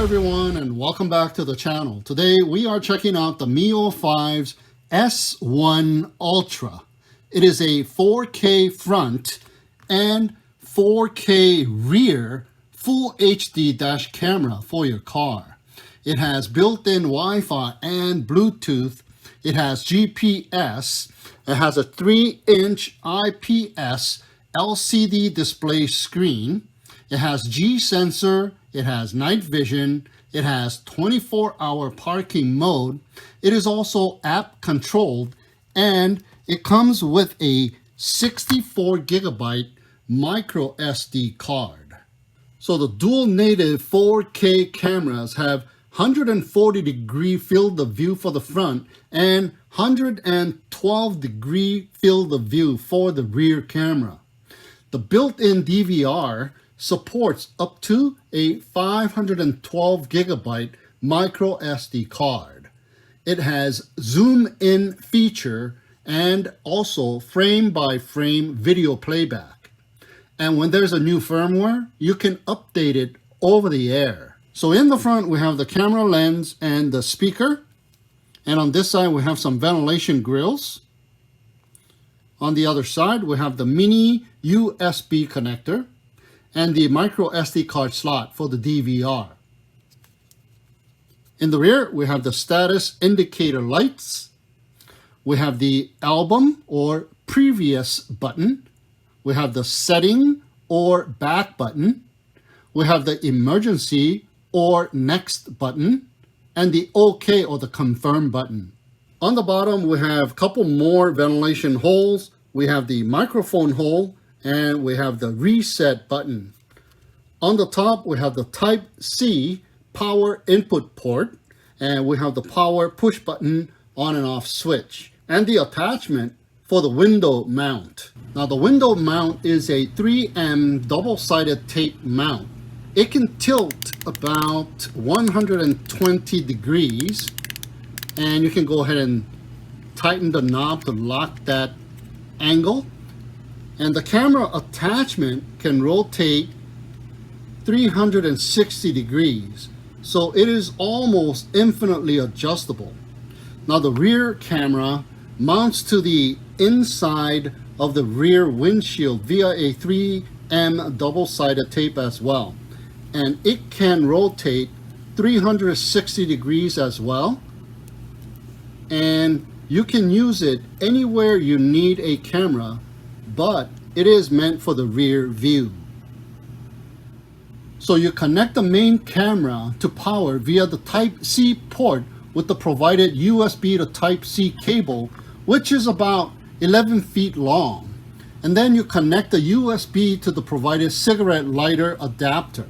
everyone, and welcome back to the channel. Today we are checking out the Miofive's S1 Ultra. It is a 4K front and 4K rear full HD dash camera for your car. It has built-in Wi-Fi and Bluetooth. It has GPS. It has a 3-inch IPS LCD display screen. It has G sensor. It has night vision. It has 24-hour parking mode. It is also app controlled, and it comes with a 64 gigabyte micro SD card. So the dual native 4K cameras have 140-degree field of view for the front and 112-degree field of view for the rear camera. The built-in DVR supports up to a 512 gigabyte micro SD card. It has zoom in feature and also frame by frame video playback. And when there's a new firmware, you can update it over the air. So in the front, we have the camera lens and the speaker. And on this side, we have some ventilation grills. On the other side, we have the mini USB connector and the micro SD card slot for the DVR. In the rear, we have the status indicator lights. We have the album or previous button. We have the setting or back button. We have the emergency or next button, and the OK or the confirm button. On the bottom, we have a couple more ventilation holes. We have the microphone hole, and we have the reset button. On the top, we have the Type-C power input port, and we have the power push button on and off switch, and the attachment for the window mount. Now the window mount is a 3M double-sided tape mount. It can tilt about 120 degrees, and you can go ahead and tighten the knob to lock that angle. And the camera attachment can rotate 360 degrees, so it is almost infinitely adjustable. Now the rear camera mounts to the inside of the rear windshield via a 3M double-sided tape as well, and it can rotate 360 degrees as well, and you can use it anywhere you need a camera, but it is meant for the rear view. So you connect the main camera to power via the Type-C port with the provided USB to Type-C cable, which is about 11 feet long. And then you connect the USB to the provided cigarette lighter adapter.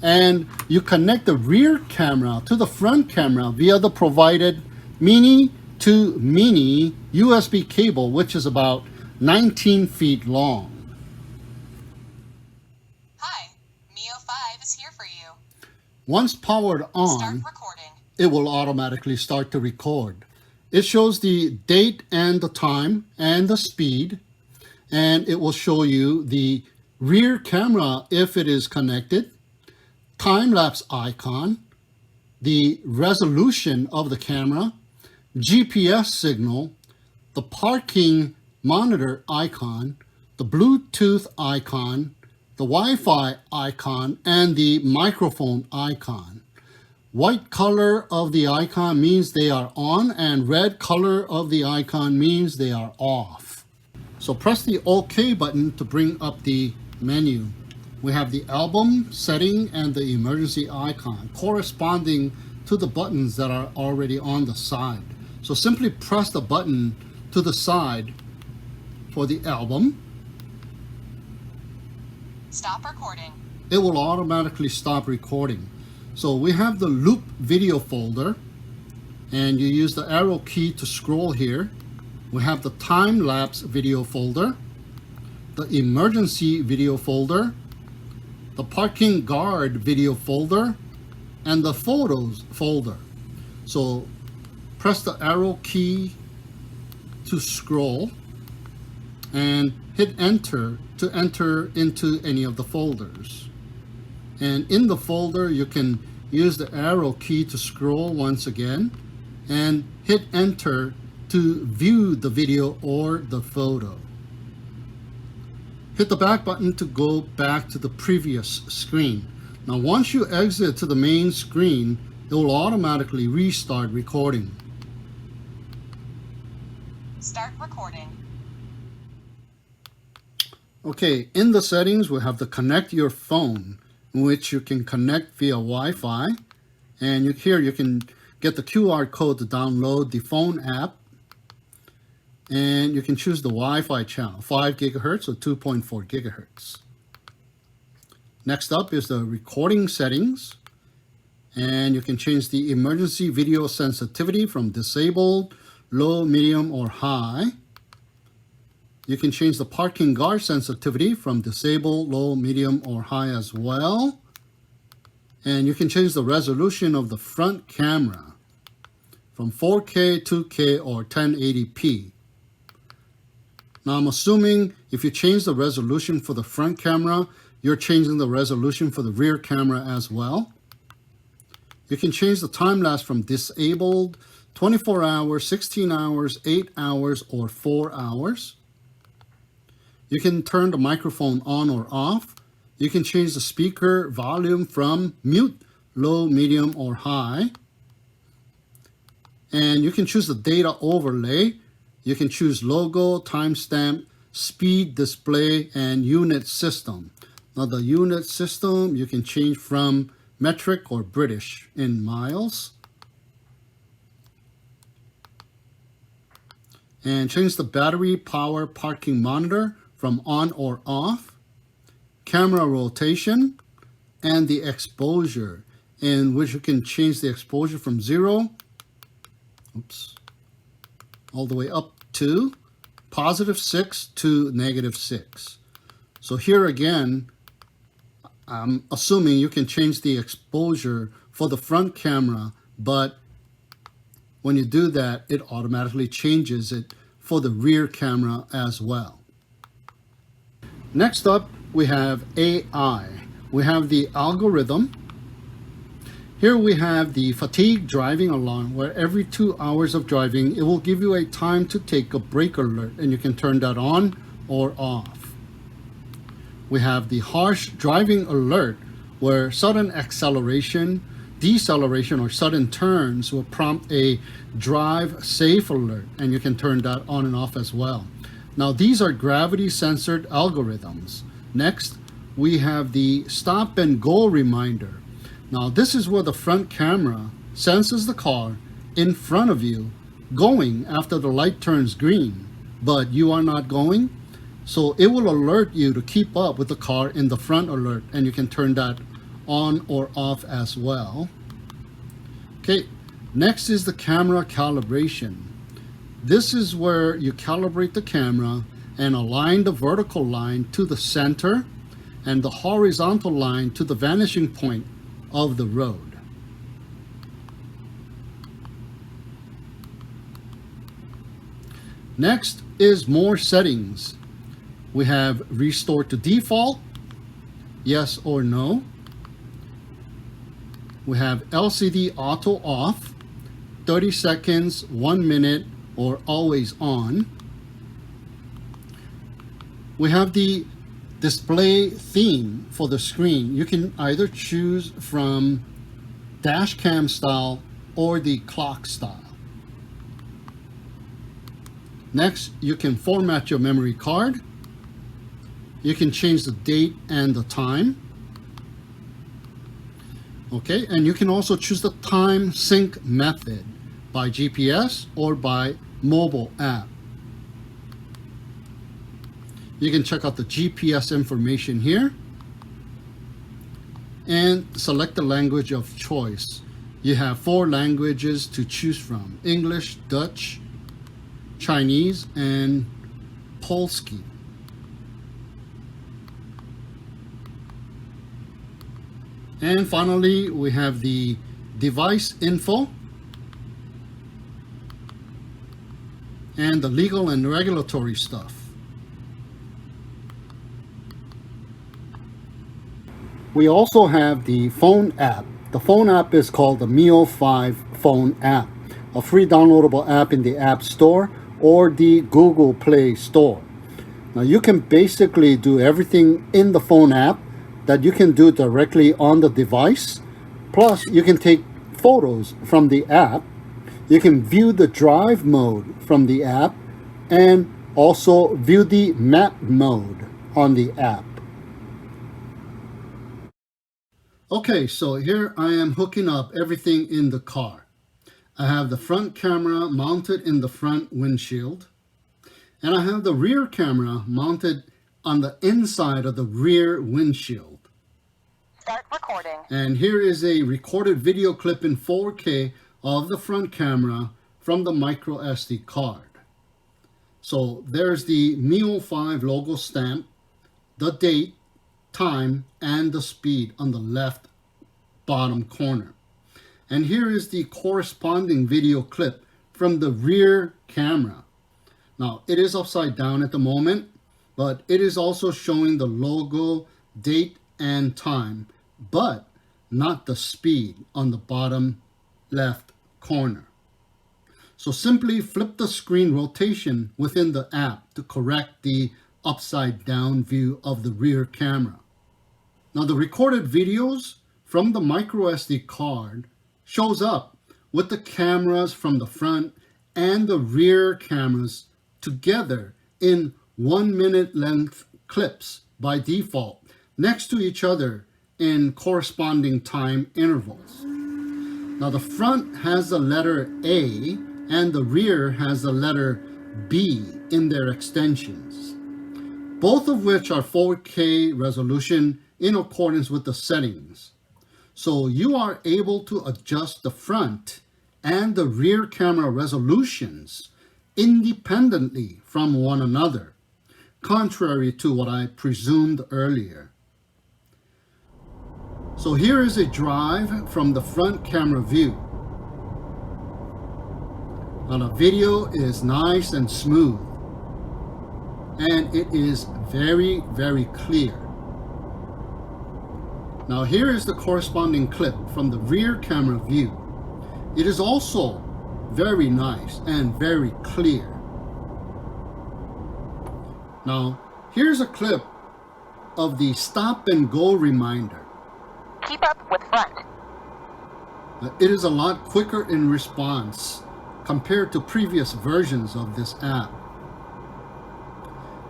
And you connect the rear camera to the front camera via the provided mini to mini USB cable, which is about 19 feet long. Hi, Miofive is here for you. Once powered on, Start recording. it will automatically start to record. It shows the date and the time and the speed, and it will show you the rear camera if it is connected, time-lapse icon, the resolution of the camera, GPS signal, the parking monitor icon, the Bluetooth icon, the Wi-Fi icon, and the microphone icon. White color of the icon means they are on, and red color of the icon means they are off. So press the OK button to bring up the menu. We have the album, setting, and the emergency icon corresponding to the buttons that are already on the side. So simply press the button to the side for the album. Stop recording. It will automatically stop recording. So we have the loop video folder, and you use the arrow key to scroll here. We have the time-lapse video folder, the emergency video folder, the parking guard video folder, and the photos folder. So press the arrow key to scroll and hit enter to enter into any of the folders. And in the folder, you can use the arrow key to scroll once again and hit enter to view the video or the photo. Hit the back button to go back to the previous screen. Now once you exit to the main screen, it will automatically restart recording. Start recording. Okay, in the settings we have the connect your phone, in which you can connect via Wi-Fi, and here you can get the QR code to download the phone app, and you can choose the Wi-Fi channel, 5 gigahertz or 2.4 gigahertz. Next up is the recording settings, and you can change the emergency video sensitivity from disabled, low, medium, or high. You can change the parking guard sensitivity from disabled, low, medium, or high as well. And you can change the resolution of the front camera from 4K, 2K, or 1080p. Now I'm assuming if you change the resolution for the front camera, you're changing the resolution for the rear camera as well. You can change the time lapse from disabled, 24 hours, 16 hours, 8 hours, or 4 hours. You can turn the microphone on or off. You can change the speaker volume from mute, low, medium, or high. And you can choose the data overlay. You can choose logo, timestamp, speed display, and unit system. Now the unit system you can change from metric or British in miles. And change the battery power parking monitor from on or off, camera rotation, and the exposure, in which you can change the exposure from 0, all the way up to +6 to -6. So here again, I'm assuming you can change the exposure for the front camera, but when you do that, it automatically changes it for the rear camera as well. Next up, we have AI. We have the algorithm. Here we have the fatigue driving alarm, where every 2 hours of driving, it will give you a time to take a brake alert, and you can turn that on or off. We have the harsh driving alert, where sudden acceleration, deceleration, or sudden turns will prompt a drive safe alert, and you can turn that on and off as well. Now these are gravity censored algorithms. Next, we have the stop and go reminder. Now this is where the front camera senses the car in front of you going after the light turns green, but you are not going. So it will alert you to keep up with the car in the front alert, and you can turn that on or off as well. Okay, next is the camera calibration. This is where you calibrate the camera and align the vertical line to the center and the horizontal line to the vanishing point of the road. Next is more settings. We have restore to default, yes or no. We have LCD auto off, 30 seconds, 1 minute, or always on. We have the display theme for the screen. You can either choose from dashcam style or the clock style. Next, you can format your memory card. You can change the date and the time. Okay, and you can also choose the time sync method by GPS or by mobile app. You can check out the GPS information here and select the language of choice. You have 4 languages to choose from: English, Dutch, Chinese, and Polski. And finally, we have the device info and the legal and regulatory stuff. We also have the phone app. The phone app is called the Miofive phone app, a free downloadable app in the App Store or the Google Play Store. Now you can basically do everything in the phone app that you can do directly on the device. Plus you can take photos from the app. You can view the drive mode from the app and also view the map mode on the app. Okay, so here I am hooking up everything in the car. I have the front camera mounted in the front windshield, and I have the rear camera mounted on the inside of the rear windshield. Start recording. And here is a recorded video clip in 4K of the front camera from the microSD card. So there's the Miofive logo stamp, the date, time, and the speed on the left bottom corner. And here is the corresponding video clip from the rear camera. Now it is upside down at the moment, but it is also showing the logo, date, and time, but not the speed on the bottom left corner. So simply flip the screen rotation within the app to correct the upside down view of the rear camera. Now the recorded videos from the microSD card shows up with the cameras from the front and the rear cameras together in 1 minute length clips by default next to each other in corresponding time intervals. Now the front has the letter A and the rear has the letter B in their extensions, both of which are 4K resolution in accordance with the settings. So you are able to adjust the front and the rear camera resolutions independently from one another, contrary to what I presumed earlier. So here is a drive from the front camera view. Now the video is nice and smooth, and it is very, very clear. Now here is the corresponding clip from the rear camera view. It is also very nice and very clear. Now here's a clip of the stop and go reminder. Keep up with front. It is a lot quicker in response compared to previous versions of this app.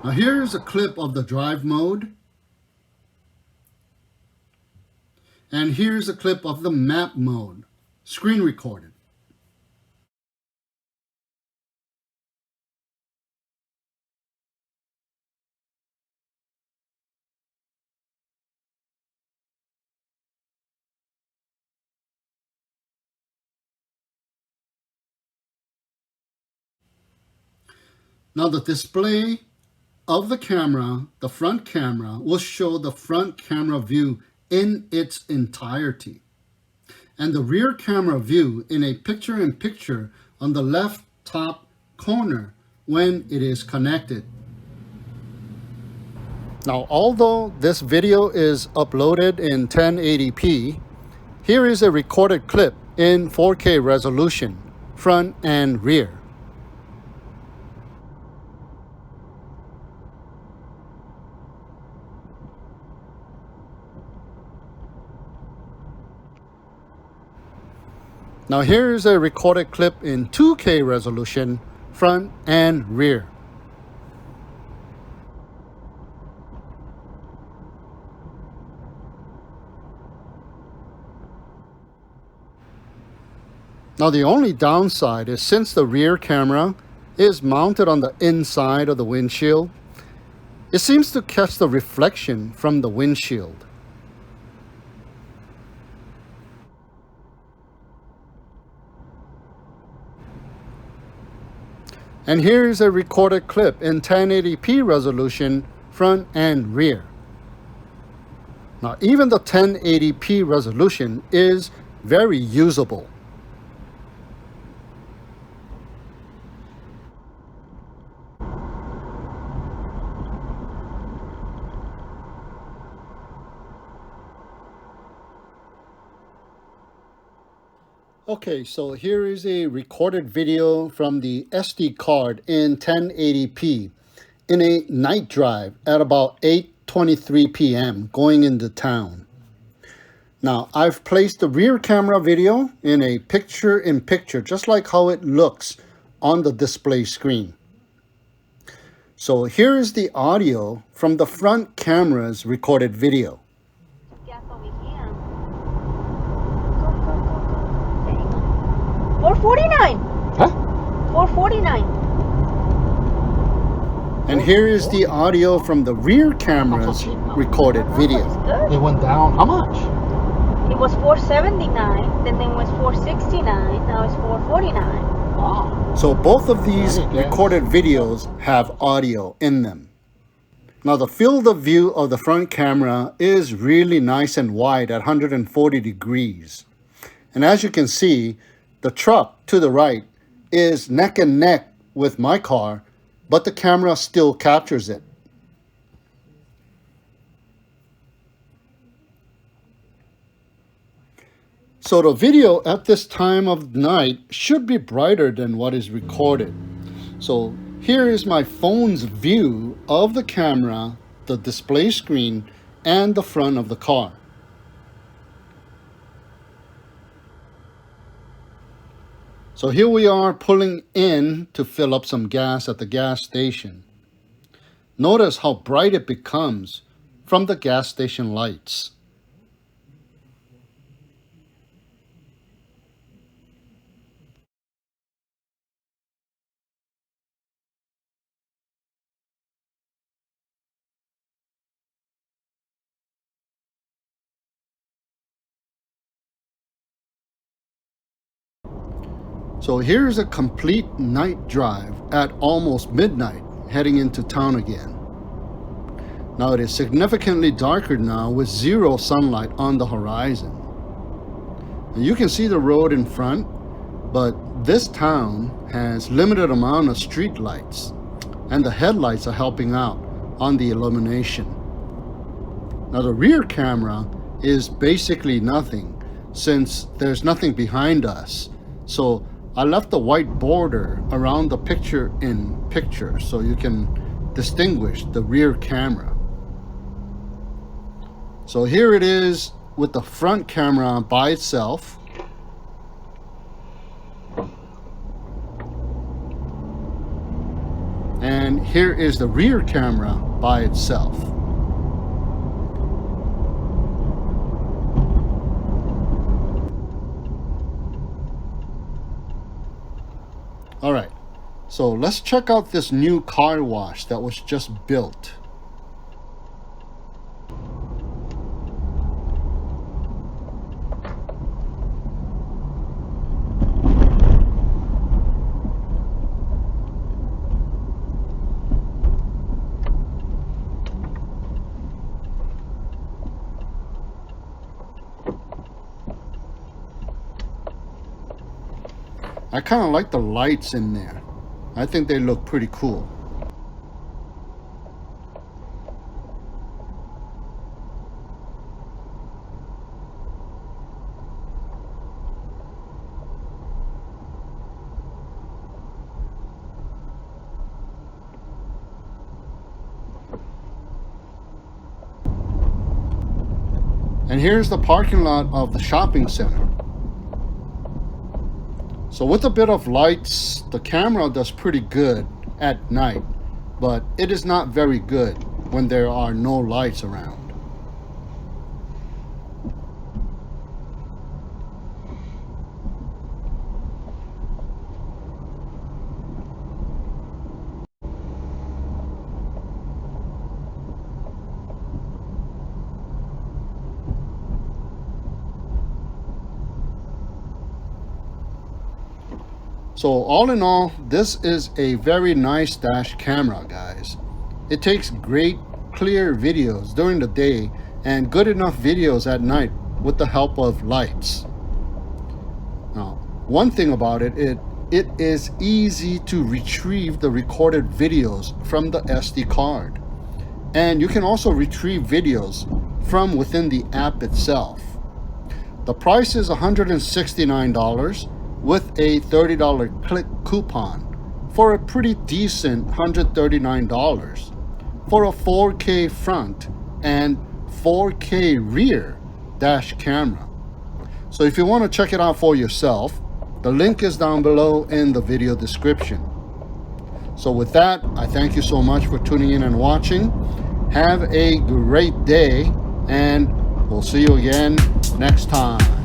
Now here's a clip of the drive mode. And here's a clip of the map mode, screen recorded. Now the display of the camera, the front camera, will show the front camera view in its entirety, and the rear camera view in a picture-in-picture on the left top corner when it is connected. Now, although this video is uploaded in 1080p, here is a recorded clip in 4K resolution, front and rear. Now here is a recorded clip in 2K resolution, front and rear. Now the only downside is since the rear camera is mounted on the inside of the windshield, it seems to catch the reflection from the windshield. And here is a recorded clip in 1080p resolution, front and rear. Now even the 1080p resolution is very usable. Okay, so here is a recorded video from the SD card in 1080p in a night drive at about 8:23 p.m. going into town. Now, I've placed the rear camera video in a picture-in-picture, just like how it looks on the display screen. So here is the audio from the front camera's recorded video. Gas over here. Go. $4.49. Huh? $4.49. And here is the audio from the rear camera's recorded video. It's good. It went down. How much? It was $4.79. Then it was $4.69. Now it's $4.49. Wow. So both of these Yeah. recorded videos have audio in them. Now the field of view of the front camera is really nice and wide at 140 degrees. And as you can see, the truck to the right is neck and neck with my car, but the camera still captures it. So the video at this time of night should be brighter than what is recorded. So here is my phone's view of the camera, the display screen, and the front of the car. So here we are pulling in to fill up some gas at the gas station. Notice how bright it becomes from the gas station lights. So here's a complete night drive at almost midnight, heading into town again. Now it is significantly darker now with zero sunlight on the horizon. And you can see the road in front, but this town has limited amount of street lights, and the headlights are helping out on the illumination. Now the rear camera is basically nothing since there's nothing behind us. So I left the white border around the picture-in-picture so you can distinguish the rear camera. So here it is with the front camera by itself. And here is the rear camera by itself. All right, so let's check out this new car wash that was just built. I kind of like the lights in there. I think they look pretty cool. And here's the parking lot of the shopping center. So with a bit of lights, the camera does pretty good at night, but it is not very good when there are no lights around. So all in all, this is a very nice dash camera, guys. It takes great clear videos during the day and good enough videos at night with the help of lights. Now, one thing about it is easy to retrieve the recorded videos from the SD card. And you can also retrieve videos from within the app itself. The price is $169 with a $30 click coupon for a pretty decent $139 for a 4K front and 4K rear dash camera. So if you want to check it out for yourself, the link is down below in the video description. So with that, I thank you so much for tuning in and watching. Have a great day, and we'll see you again next time.